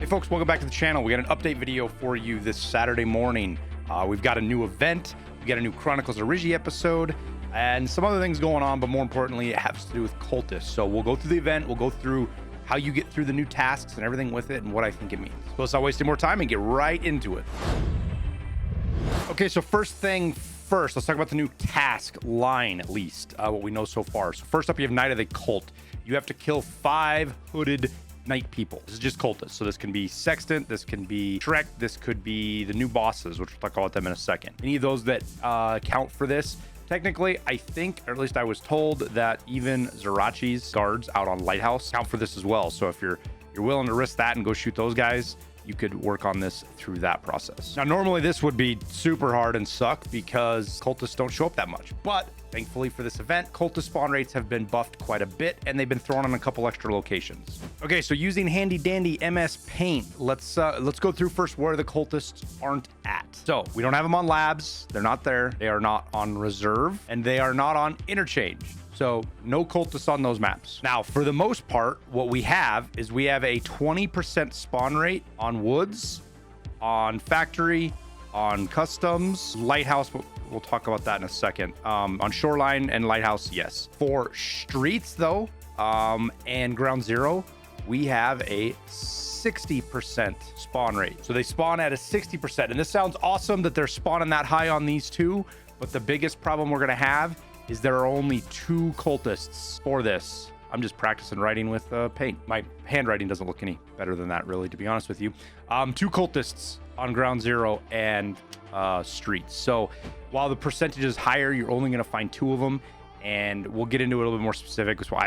folks, welcome back to the channel. We got an update video for you this Saturday morning. We've got a new event, we got a new Chronicles of Rigi episode, and some other things going on, but more importantly, it has to do with Cultist. So we'll go through the event, we'll go through how you get through the new tasks and everything with it and what I think it means. So let's not waste any more time and get right into it. Okay, so first thing first, let's talk about the new task line, at least, what we know so far. So first up, you have Knight of the Cult. You have to kill 5 hooded night people. This is just cultists. So this can be Sextant, this can be Shrek, this could be the new bosses, which we'll talk about them in a second. Any of those that count for this. Technically, I think, or at least I was told, that even Zerachi's guards out on Lighthouse count for this as well. So if you're willing to risk that and go shoot those guys, you could work on this through that process. Now, normally this would be super hard and suck because cultists don't show up that much, but thankfully for this event, cultist spawn rates have been buffed quite a bit and they've been thrown on a couple extra locations. Okay, so using handy dandy MS Paint, let's go through first where the cultists aren't at. So we don't have them on labs, they're not there, they are not on reserve, and they are not on interchange. So no cultists on those maps. Now, for the most part, what we have is we have a 20% spawn rate on woods, on factory, on customs, lighthouse. We'll talk about that in a second. On shoreline and lighthouse, yes. For streets though, and ground zero, we have a 60% spawn rate. So they spawn at a 60%. And this sounds awesome that they're spawning that high on these two, but the biggest problem we're gonna have is there are only 2 cultists for this. I'm just practicing writing with paint. My handwriting doesn't look any better than that, really, to be honest with you. 2 cultists on ground zero and streets. So while the percentage is higher, you're only going to find 2 of them, and we'll get into it a little bit more specific. So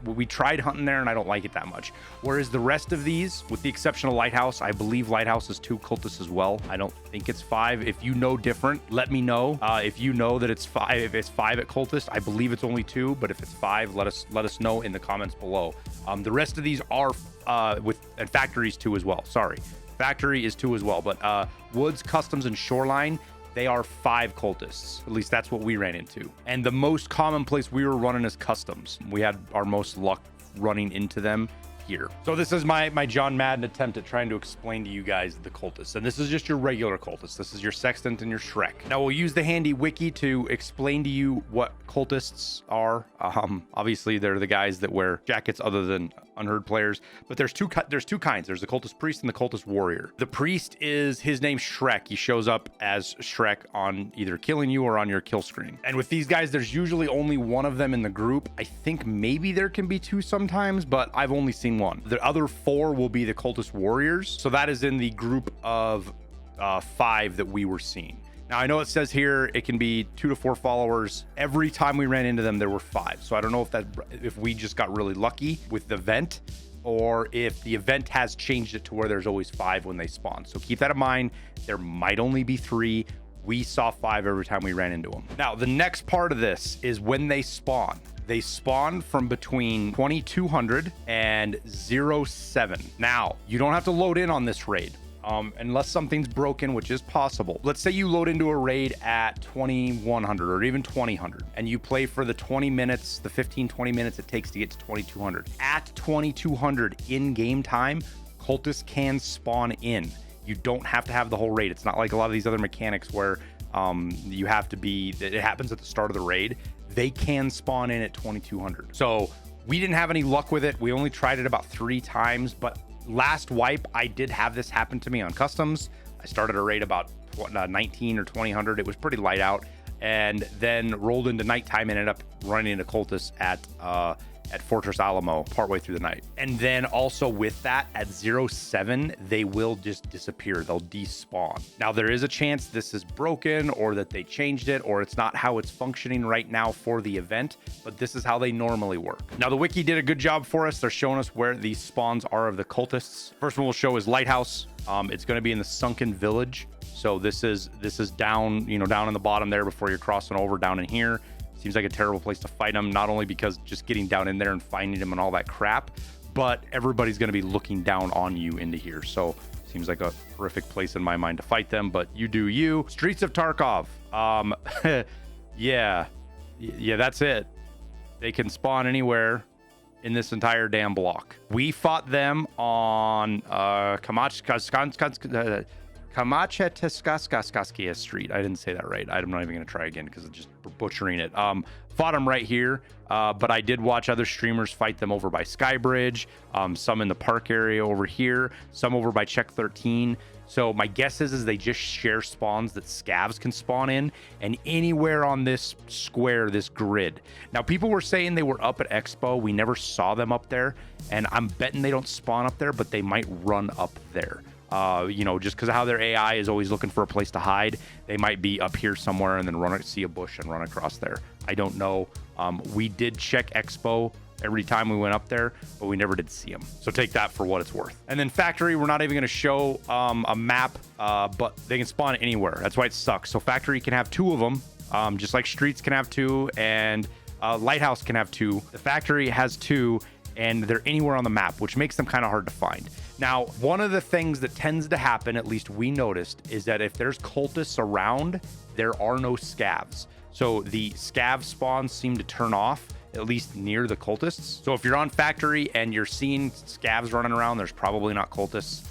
we tried hunting there and I don't like it that much. Whereas the rest of these, with the exception of Lighthouse, I believe Lighthouse is 2 cultists as well. I don't think it's 5. If you know different, let me know. If you know that it's 5, if it's 5 at cultist, I believe it's only 2, but if it's 5, let us know in the comments below. The rest of these are and factories 2 as well. Sorry, factory is 2 as well, but woods, customs, and shoreline, they are 5 cultists. At least that's what we ran into. And the most common place we were running is customs. We had our most luck running into them here. So this is my John Madden attempt at trying to explain to you guys the cultists. And this is just your regular cultists. This is your Sextant and your Shrek. Now we'll use the handy wiki to explain to you what cultists are. Obviously they're the guys that wear jackets other than unheard players, but there's two kinds. There's the cultist priest and the cultist warrior. The priest is, his name's Shrek. He shows up as Shrek on either killing you or on your kill screen. And with these guys, there's usually only one of them in the group. I think maybe there can be 2 sometimes, but I've only seen 1. The other 4 will be the cultist warriors. So that is in the group of 5 that we were seeing. Now, I know it says here it can be 2 to 4 followers. Every time we ran into them, there were 5. So I don't know if we just got really lucky with the event, or if the event has changed it to where there's always 5 when they spawn. So keep that in mind. There might only be 3. We saw 5 every time we ran into them. Now, the next part of this is when they spawn. They spawn from between 2200 and 07. Now, you don't have to load in on this raid. Unless something's broken, which is possible. Let's say you load into a raid at 2100 or even 2000 and you play for the 20 minutes, the 15-20 minutes it takes to get to 2200. At 2200 in game time, cultists can spawn in. You don't have to have the whole raid. It's not like a lot of these other mechanics where you have to be, it happens at the start of the raid. They can spawn in at 2200. So we didn't have any luck with it. We only tried it about 3 times, but last wipe, I did have this happen to me on customs. I started a raid about 19 or 2000. It was pretty light out, and then rolled into nighttime and ended up running into cultists at Fortress Alamo partway through the night. And then also with that, at 07, they will just disappear. They'll despawn. Now, there is a chance this is broken or that they changed it or it's not how it's functioning right now for the event, but this is how they normally work. Now, the wiki did a good job for us. They're showing us where these spawns are of the cultists. First one we'll show is Lighthouse. It's going to be in the Sunken Village. So this is down, down in the bottom there before you're crossing over down in here. Seems like a terrible place to fight them, not only because just getting down in there and finding them and all that crap, but everybody's going to be looking down on you into here. So seems like a horrific place in my mind to fight them, but you do you. Streets of Tarkov. Yeah, that's it. They can spawn anywhere. in this entire damn block. We fought them on Kamachetskaya Street. I didn't say that right. I'm not even going to try again because it's just butchering it. Fought them right here, but I did watch other streamers fight them over by Skybridge, some in the park area over here, some over by Check 13. So my guess is they just share spawns that scavs can spawn in, and anywhere on this square, this grid. Now, people were saying they were up at Expo. We never saw them up there, and I'm betting they don't spawn up there, but they might run up there. You know, just because of how their AI is always looking for a place to hide, they might be up here somewhere and then see a bush and run across there. I don't know. We did check Expo every time we went up there, but we never did see them. So take that for what it's worth. And then Factory, we're not even going to show a map, but they can spawn anywhere. That's why it sucks. So Factory can have 2 of them, just like Streets can have 2, and Lighthouse can have 2. The Factory has 2, and they're anywhere on the map, which makes them kind of hard to find. Now, one of the things that tends to happen, at least we noticed, is that if there's cultists around, there are no scavs. So the scav spawns seem to turn off, at least near the cultists. So if you're on Factory and you're seeing scavs running around, there's probably not cultists.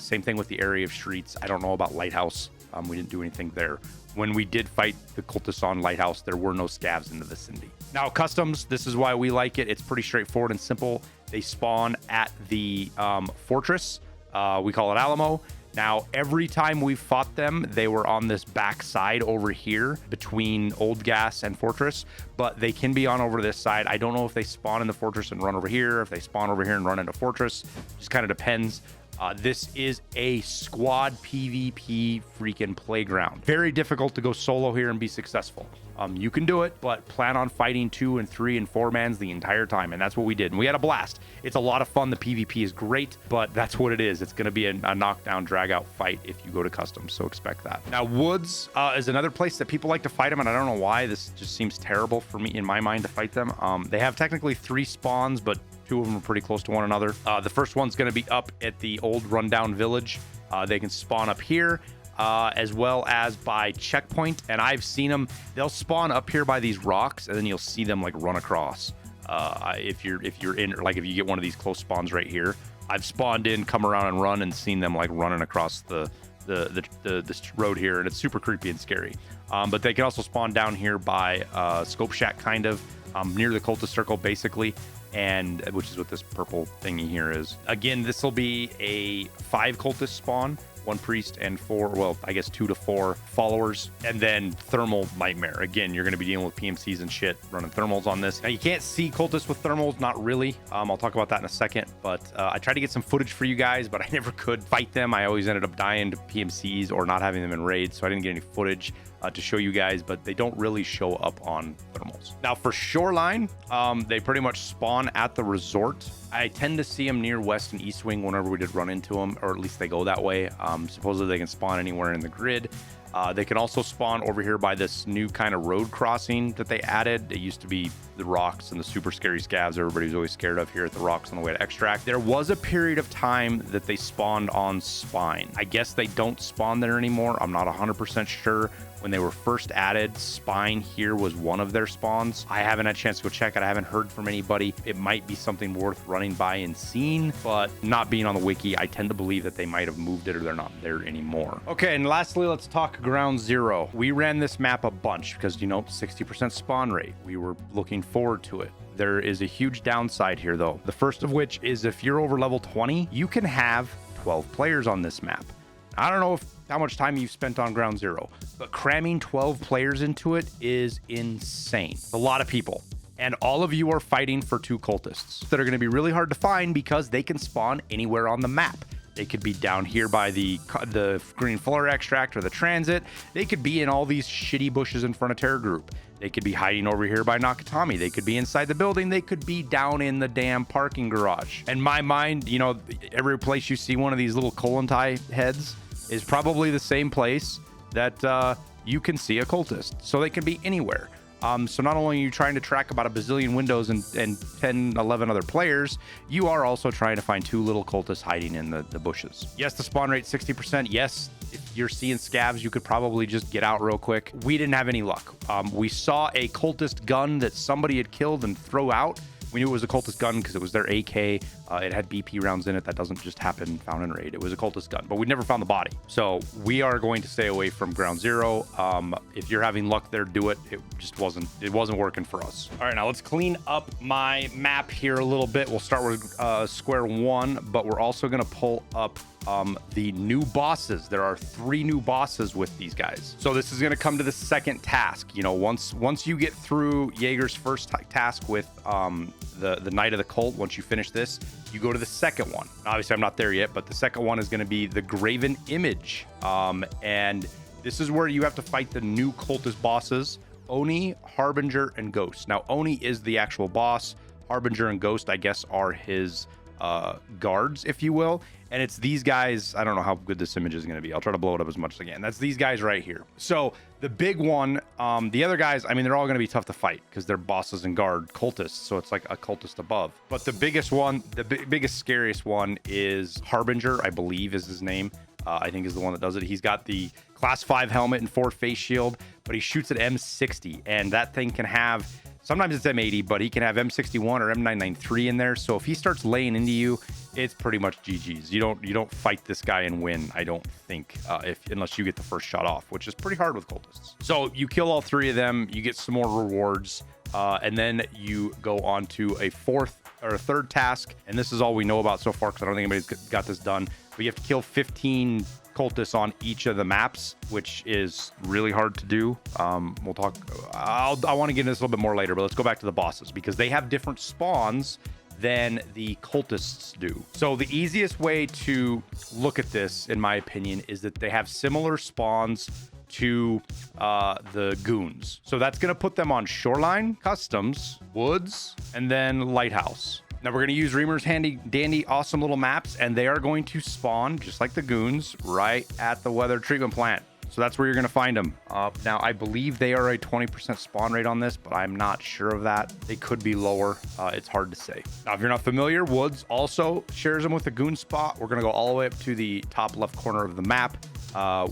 Same thing with the area of Streets. I don't know about Lighthouse. We didn't do anything there. When we did fight the cultists on Lighthouse, there were no scavs in the vicinity. Now, customs, this is why we like it. It's pretty straightforward and simple. They spawn at the fortress. We call it Alamo. Now, every time we fought them, they were on this back side over here between Old Gas and Fortress, but they can be on over this side. I don't know if they spawn in the Fortress and run over here, if they spawn over here and run into Fortress. Just kind of depends. This is a squad PvP freaking playground. Very difficult to go solo here and be successful. You can do it, but plan on fighting 2 and 3 and 4 mans the entire time, and that's what we did. And we had a blast. It's a lot of fun. The PvP is great, but that's what it is. It's going to be a knockdown, drag-out fight if you go to customs, so expect that. Now, Woods is another place that people like to fight them, and I don't know why. This just seems terrible for me, in my mind, to fight them. They have technically 3 spawns, but 2 of them are pretty close to one another. The first one's going to be up at the old rundown village. They can spawn up here, as well as by checkpoint. And I've seen them. They'll spawn up here by these rocks, and then you'll see them like run across. If you're in, like if you get one of these close spawns right here, I've spawned in, come around and run, and seen them like running across the road here, and it's super creepy and scary. But they can also spawn down here by Scope Shack, kind of near the cultist circle, basically. And which is what this purple thingy here is. Again, this will be a 5 cultist spawn, 1 priest and 4, well, I guess 2 to 4 followers, and then thermal nightmare. Again, you're going to be dealing with PMCs and shit, running thermals on this. Now, you can't see cultists with thermals, not really. I'll talk about that in a second, but I tried to get some footage for you guys, but I never could fight them. I always ended up dying to PMCs or not having them in raids, so I didn't get any footage to show you guys, but they don't really show up on thermals. Now, for Shoreline, they pretty much spawn at the resort. I tend to see them near West and East Wing whenever we did run into them, or at least they go that way. Supposedly they can spawn anywhere in the grid. They can also spawn over here by this new kind of road crossing that they added. It used to be the rocks and the super scary scavs everybody's always scared of here at the rocks on the way to Extract. There was a period of time that they spawned on Spine. I guess they don't spawn there anymore. I'm not 100% sure. When they were first added, Spine here was one of their spawns. I haven't had a chance to go check it. I haven't heard from anybody. It might be something worth running by and seeing, but not being on the wiki, I tend to believe that they might have moved it or they're not there anymore. Okay, and lastly, let's talk Ground Zero. We ran this map a bunch because, you know, 60% spawn rate. We were looking forward to it. There is a huge downside here, though. The first of which is if you're over level 20, you can have 12 players on this map. I don't know how much time you've spent on Ground Zero, but cramming 12 players into it is insane. It's a lot of people. And all of you are fighting for 2 cultists that are going to be really hard to find because they can spawn anywhere on the map. They could be down here by the Green Fuller Extract or the Transit. They could be in all these shitty bushes in front of Terror Group. They could be hiding over here by Nakatomi. They could be inside the building. They could be down in the damn parking garage. In my mind, you know, every place you see one of these little Kollontai heads is probably the same place that you can see a cultist. So they can be anywhere. So not only are you trying to track about a bazillion windows and 10, 11 other players, you are also trying to find 2 little cultists hiding in the bushes. Yes, the spawn rate 60%. Yes, if you're seeing scavs, you could probably just get out real quick. We didn't have any luck. We saw a cultist gun that somebody had killed and throw out. We knew it was a cultist gun because it was their AK. It had BP rounds in it. That doesn't just happen found in raid. It was a cultist gun, but we never found the body. So we are going to stay away from ground zero. If you're having luck there, do it. It just wasn't working for us. All right, now let's clean up my map here a little bit. We'll start with square one, but we're also going to pull up the new bosses. There are 3 new bosses with these guys. So this is going to come to the second task. You know, once you get through Jaeger's first task with the Knight of the Cult, once you finish this, you go to the second one. Obviously, I'm not there yet, but the second one is going to be the Graven Image. And this is where you have to fight the new cultist bosses, Oni, Harbinger, and Ghost. Now, Oni is the actual boss. Harbinger and Ghost, I guess, are his guards, if you will. And it's these guys. I don't know how good this image is going to be. I'll try to blow it up as much as I can. That's these guys right here. So the big one, the other guys, I mean, they're all going to be tough to fight because they're bosses and guard cultists. So it's like a cultist above. But the biggest one, the biggest, scariest one is Harbinger, I believe is his name. I think is the one that does it. He's got the class 5 helmet and 4 face shield, but he shoots at M60. And that thing can have, sometimes it's M80, but he can have M61 or M993 in there. So if he starts laying into you, it's pretty much GG's. You don't fight this guy and win, I don't think, unless you get the first shot off, which is pretty hard with cultists. So you kill all 3 of them, you get some more rewards, and then you go on to a third task. And this is all we know about so far because I don't think anybody's got this done. But you have to kill 15 cultists on each of the maps, which is really hard to do. We'll talk. I want to get into this a little bit more later, but let's go back to the bosses because they have different spawns than the cultists do. So the easiest way to look at this, in my opinion, is that they have similar spawns to the goons. So that's going to put them on Shoreline, Customs, Woods, and then Lighthouse. Now we're going to use Reamer's handy dandy awesome little maps, and they are going to spawn just like the goons right at the weather treatment plant. So that's where you're going to find them. Now I believe they are a 20% spawn rate on this, but I'm not sure of that. They could be lower. It's hard to say. Now if you're not familiar, Woods also shares them with the goon spot. We're going to go all the way up to the top left corner of the map,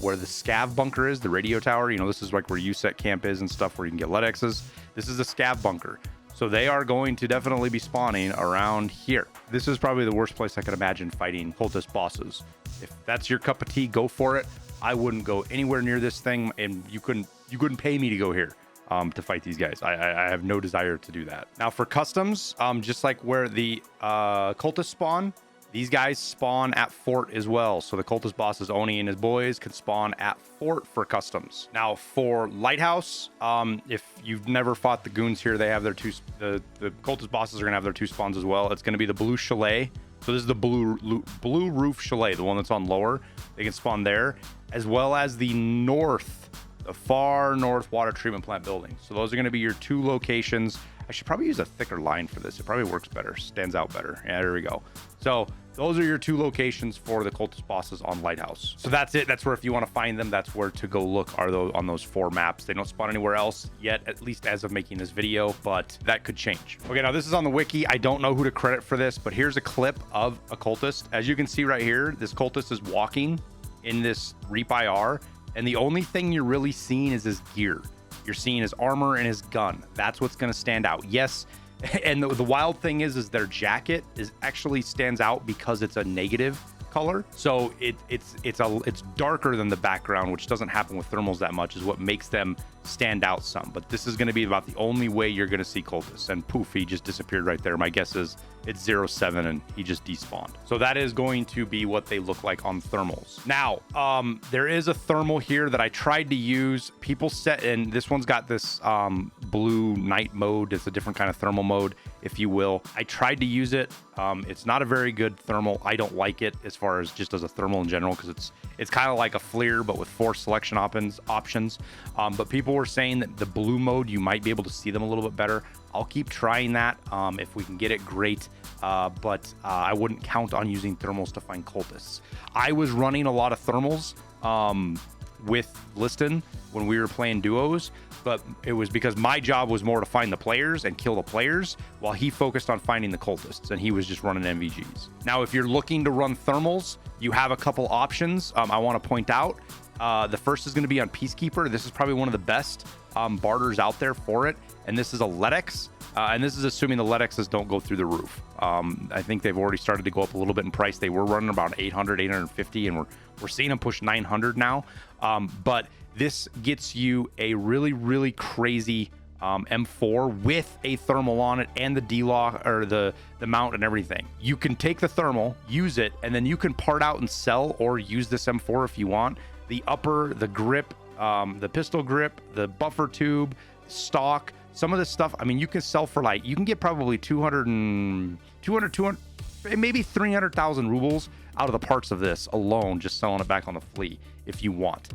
where the scav bunker is, the radio tower. You know, this is like where USET camp is and stuff, where you can get LEDXs. This is the scav bunker. So they are going to definitely be spawning around here. This is probably the worst place I could imagine fighting cultist bosses. If that's your cup of tea, go for it. I wouldn't go anywhere near this thing, and you couldn't pay me to go here to fight these guys. I have no desire to do that. Now for customs, just like where the cultists spawn, these guys spawn at fort as well. So the cultist bosses, Oni and his boys, could spawn at fort for customs. Now for Lighthouse, if you've never fought the goons here, they have their the cultist bosses are gonna have their 2 spawns as well. It's gonna be the blue chalet. So this is the blue roof chalet, the one that's on lower. They can spawn there, as well as the far north water treatment plant building. So those are going to be your 2 locations. I should probably use a thicker line for this. It probably works better, stands out better. Yeah, there we go. So those are your 2 locations for the cultist bosses on Lighthouse. So that's it. That's where, if you want to find them, that's where to go look, are those on those 4 maps. They don't spawn anywhere else yet, at least as of making this video, but that could change. Okay, now this is on the wiki. I don't know who to credit for this, but here's a clip of a cultist. As you can see right here, this cultist is walking in this Reap IR, and the only thing you're really seeing is his gear. You're seeing his armor and his gun. That's what's going to stand out. Yes. And the wild thing is their jacket actually stands out because it's a negative color. So it's darker than the background, which doesn't happen with thermals that much, is what makes them stand out some. But this is going to be about the only way you're going to see cultists. And poof, he just disappeared right there. My guess is it's 07 and he just despawned. So that is going to be what they look like on thermals. Now, there is a thermal here that I tried to use. People set, and this one's got this blue night mode. It's a different kind of thermal mode, if you will. I tried to use it. It's not a very good thermal. I don't like it as far as just as a thermal in general, because it's kind of like a FLIR, but with 4 selection options. But people were saying that the blue mode, you might be able to see them a little bit better. I'll keep trying that. If we can get it, great. But I wouldn't count on using thermals to find cultists. I was running a lot of thermals with Liston when we were playing duos, but it was because my job was more to find the players and kill the players, while he focused on finding the cultists, and he was just running MVGs. Now, if you're looking to run thermals, you have a couple options. I want to point out, the first is going to be on Peacekeeper. This is probably one of the best barters out there for it, and this is a LEDX. And this is assuming the LEDXs don't go through the roof. I think they've already started to go up a little bit in price. They were running about 800, 850, and we're seeing them push 900 now. But this gets you a really crazy M4 with a thermal on it and the D-lock or the mount and everything. You can take the thermal, use it, and then you can part out and sell or use this M4 if you want. The upper, the grip, the pistol grip, the buffer tube, stock, some of this stuff, I mean, you can sell for like, you can get probably 200, maybe 300,000 rubles out of the parts of this alone, just selling it back on the flea if you want.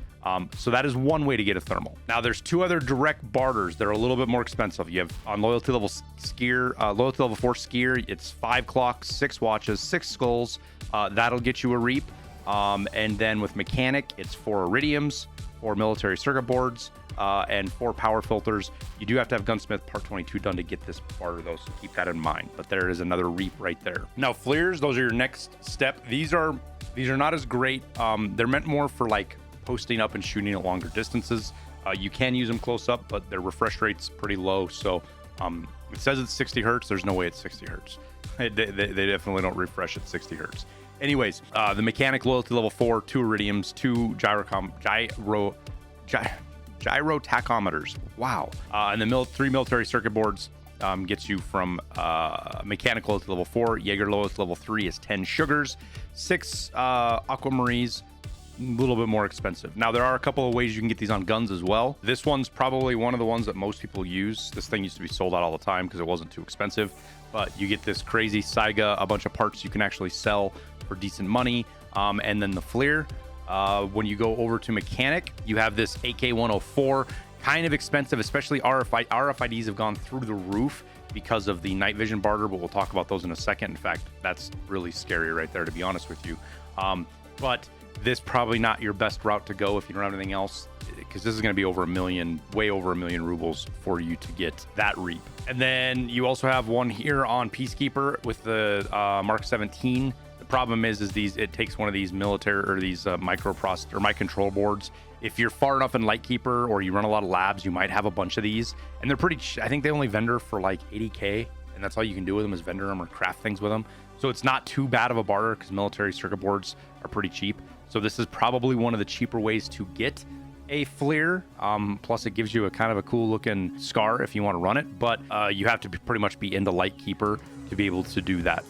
So that is one way to get a thermal. Now there's two other direct barters that are a little bit more expensive. You have on loyalty level skier, loyalty level 4 skier, it's 5 clocks, 6 watches, 6 skulls. That'll get you a reap. And then with mechanic, it's 4 iridiums, 4 military circuit boards, and 4 power filters. You do have to have gunsmith part 22 done to get this barter though, so keep that in mind. But there is another reap right there. Now fleers, those are your next step. These are not as great. They're meant more for like posting up and shooting at longer distances. You can use them close up, but their refresh rate's pretty low. So it says it's 60 hertz. There's no way it's 60 hertz. They definitely don't refresh at 60 hertz. Anyways, the mechanic loyalty level 4, 2 iridiums, 2 gyro tachometers. Wow. And the 3 military circuit boards gets you from mechanical loyalty level 4. Jaeger loyalty level 3 is 10 sugars, 6 aquamarines. A little bit more expensive. Now there are a couple of ways you can get these on guns as well. This one's probably one of the ones that most people use. This thing used to be sold out all the time because it wasn't too expensive, but you get this crazy Saiga, a bunch of parts you can actually sell for decent money. And then the FLIR, when you go over to mechanic, you have this AK-104, kind of expensive, especially RFIDs have gone through the roof because of the night vision barter, but we'll talk about those in a second. In fact, that's really scary right there, to be honest with you. But this probably not your best route to go if you don't have anything else, because this is going to be over 1 million, way over 1 million rubles for you to get that reap. And then you also have one here on Peacekeeper with the Mark 17. The problem is it takes one of these military or these microprocessor or mic control boards. If you're far enough in Lightkeeper or you run a lot of labs, you might have a bunch of these, and they're pretty. I think they only vendor for like 80K, and that's all you can do with them is vendor them or craft things with them. So it's not too bad of a barter because military circuit boards are pretty cheap. So this is probably one of the cheaper ways to get a FLIR. Plus it gives you a kind of a cool looking SCAR if you want to run it, but you have to pretty much be into Lightkeeper to be able to do that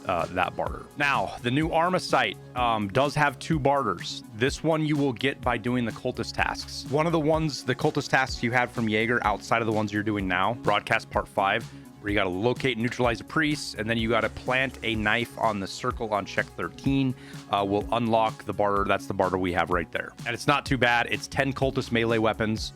barter. Now, the new Arma site does have 2 barters. This one you will get by doing the Cultist tasks. One of the Cultist tasks you had from Jaeger outside of the ones you're doing now, Broadcast Part 5, where you got to locate and neutralize a priest, and then you got to plant a knife on the circle on check 13, will unlock the barter. That's the barter we have right there. And it's not too bad. It's 10 cultist melee weapons,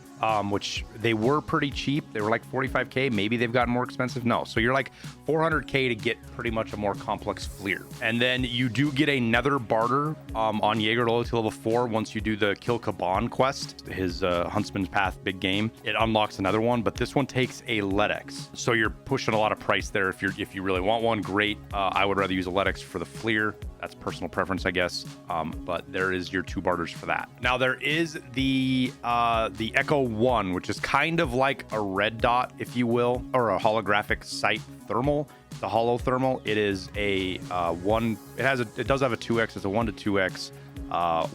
which they were pretty cheap. They were like 45K. Maybe they've gotten more expensive. No. So you're like 400K to get pretty much a more complex FLIR. And then you do get another barter on Jaeger loyalty level 4 once you do the Kill Kaban quest, his Huntsman's Path big game. It unlocks another one, but this one takes a LEDX. So you're pushing a lot of price there. If you really want one, great. I would rather use a LEDX for the FLIR. That's personal preference, I guess. But there is your 2 barters for that. Now there is the Echo 1, which is kind of like a red dot, if you will, or a holographic sight thermal. The hollow thermal. It is a one. It does have a 2x. It's a 1 to 2x.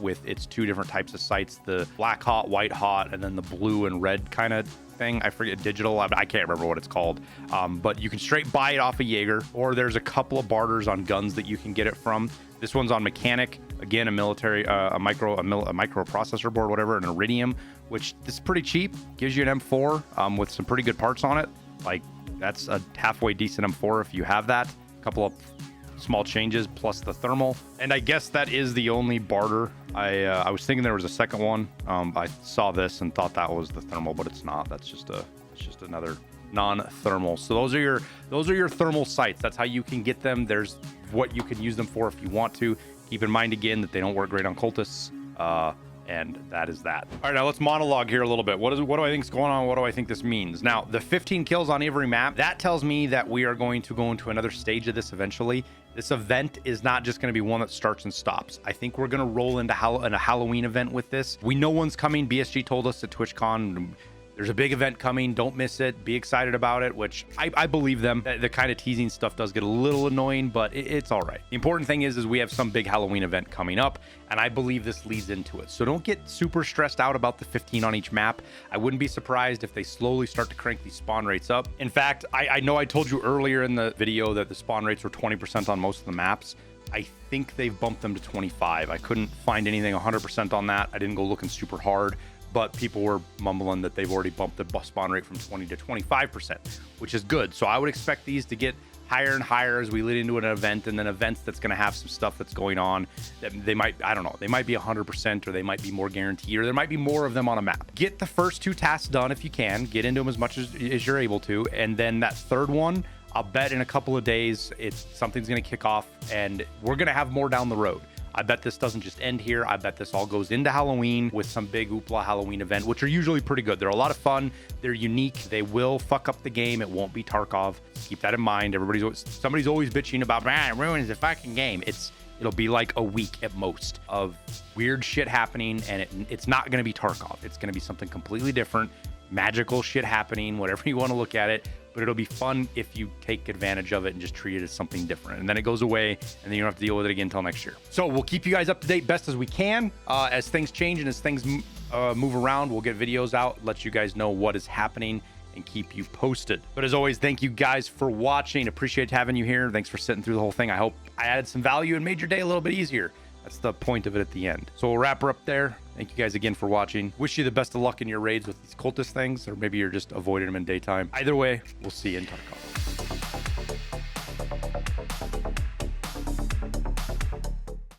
With its 2 different types of sights, the black hot, white hot, and then the blue and red kind of thing. I forget, digital. I can't remember what it's called. But you can straight buy it off of Jaeger, or there's a couple of barters on guns that you can get it from. This one's on mechanic. Again, a military, a microprocessor board, whatever, an iridium, which is pretty cheap. Gives you an M4 with some pretty good parts on it. Like that's a halfway decent M4 if you have that. A couple of small changes plus the thermal, and I guess that is the only barter. I was thinking there was a second one. I saw this and thought that was the thermal, but it's not. That's just another non-thermal. So those are your thermal sights. That's how you can get them. There's what you can use them for if you want to. Keep in mind again that they don't work great on cultists. And that is that. All right, now let's monologue here a little bit. What do I think is going on? What do I think this means? Now, the 15 kills on every map, that tells me that we are going to go into another stage of this eventually. This event is not just going to be one that starts and stops. I think we're going to roll into a Halloween event with this. We know one's coming. BSG told us at TwitchCon There's a big event coming. Don't miss it. Be excited about it, which I believe them. The kind of teasing stuff does get a little annoying, but it's all right. The important thing is we have some big Halloween event coming up, and I believe this leads into it. So don't get super stressed out about the 15 on each map. I wouldn't be surprised if they slowly start to crank these spawn rates up. In fact, I know I told you earlier in the video that the spawn rates were 20% on most of the maps. I think they've bumped them to 25. I couldn't find anything 100% on that. I didn't go looking super hard, but people were mumbling that they've already bumped the spawn rate from 20 to 25%, which is good. So I would expect these to get higher and higher as we lead into an event, and then events that's going to have some stuff that's going on that they might, I don't know, they might be 100%, or they might be more guaranteed, or there might be more of them on a map. Get the first 2 tasks done if you can. Get into them as much as you're able to, and then that third one, I'll bet in a couple of days something's going to kick off, and we're going to have more down the road. I bet this doesn't just end here. I bet this all goes into Halloween with some big hoopla Halloween event, which are usually pretty good. They're a lot of fun. They're unique. They will fuck up the game. It won't be Tarkov. Keep that in mind. Somebody's always bitching about, man, it ruins the fucking game. It'll be like a week at most of weird shit happening, and it's not going to be Tarkov. It's going to be something completely different, magical shit happening, whatever you want to look at it. But it'll be fun if you take advantage of it and just treat it as something different. And then it goes away, and then you don't have to deal with it again until next year. So we'll keep you guys up to date best as we can. As things change and as things move around, we'll get videos out, let you guys know what is happening, and keep you posted. But as always, thank you guys for watching. Appreciate having you here. Thanks for sitting through the whole thing. I hope I added some value and made your day a little bit easier. That's the point of it at the end. So we'll wrap her up there. Thank you guys again for watching. Wish you the best of luck in your raids with these cultist things, or maybe you're just avoiding them in daytime. Either way, we'll see you in Tarkov.